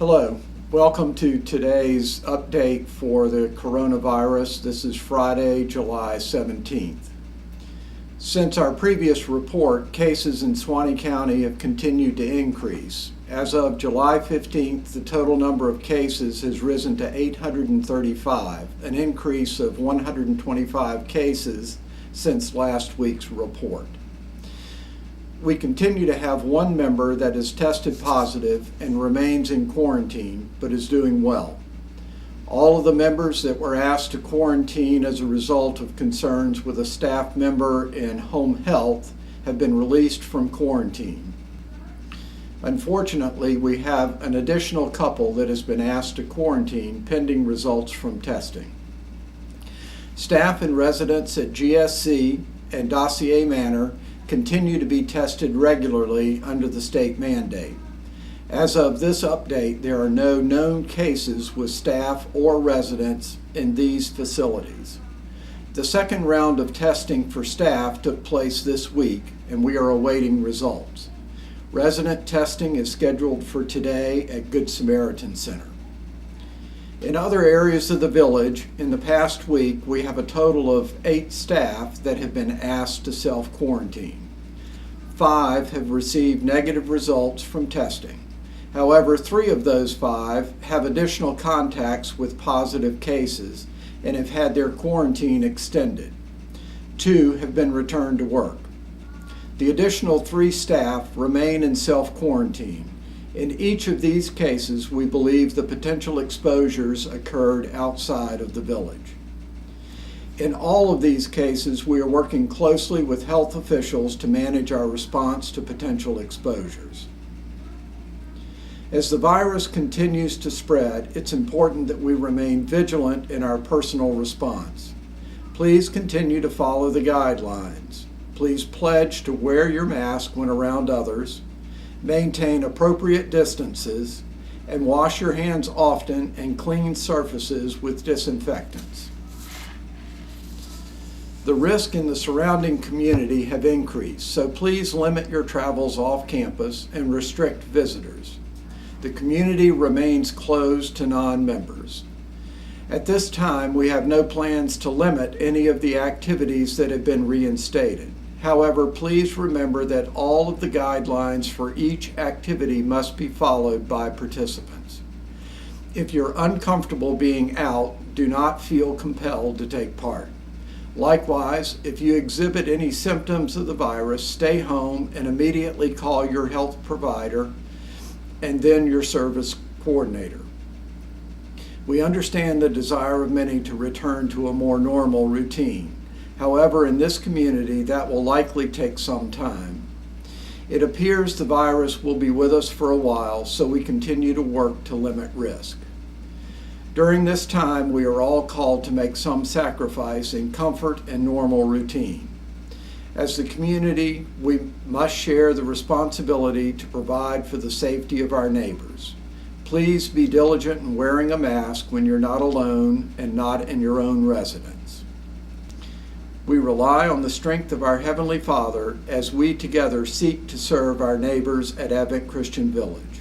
Hello, welcome to today's update for the coronavirus. This is Friday, July 17th. Since our previous report, cases in Suwannee County have continued to increase. As of July 15th, the total number of cases has risen to 835, an increase of 125 cases since last week's report. We continue to have one member that is tested positive and remains in quarantine, but is doing well. All of the members that were asked to quarantine as a result of concerns with a staff member in home health have been released from quarantine. Unfortunately, we have an additional couple that has been asked to quarantine pending results from testing. Staff and residents at GSC and Dossier Manor continue to be tested regularly under the state mandate. As of this update, there are no known cases with staff or residents in these facilities. The second round of testing for staff took place this week, and we are awaiting results. Resident testing is scheduled for today at Good Samaritan Center. In other areas of the village, in the past week, we have a total of 8 staff that have been asked to self-quarantine. 5 have received negative results from testing. However, 3 of those 5 have additional contacts with positive cases and have had their quarantine extended. 2 have been returned to work. The additional 3 staff remain in self-quarantine. In each of these cases, we believe the potential exposures occurred outside of the village. In all of these cases, we are working closely with health officials to manage our response to potential exposures. As the virus continues to spread, it's important that we remain vigilant in our personal response. Please continue to follow the guidelines. Please pledge to wear your mask when around others, maintain appropriate distances, and wash your hands often and clean surfaces with disinfectants. The risk in the surrounding community have increased, so please limit your travels off campus and restrict visitors. The community remains closed to non-members. At this time, we have no plans to limit any of the activities that have been reinstated. However, please remember that all of the guidelines for each activity must be followed by participants. If you're uncomfortable being out, do not feel compelled to take part. Likewise, if you exhibit any symptoms of the virus, stay home and immediately call your health provider and then your service coordinator. We understand the desire of many to return to a more normal routine. However, in this community, that will likely take some time. It appears the virus will be with us for a while, so we continue to work to limit risk. During this time, we are all called to make some sacrifice in comfort and normal routine. As the community, we must share the responsibility to provide for the safety of our neighbors. Please be diligent in wearing a mask when you're not alone and not in your own residence. We rely on the strength of our Heavenly Father as we together seek to serve our neighbors at Advent Christian Village.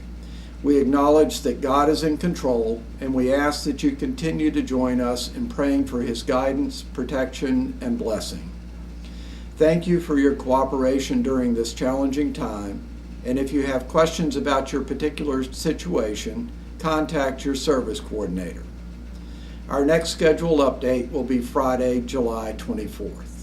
We acknowledge that God is in control, and we ask that you continue to join us in praying for His guidance, protection, and blessing. Thank you for your cooperation during this challenging time, and if you have questions about your particular situation, contact your service coordinator. Our next scheduled update will be Friday, July 24th.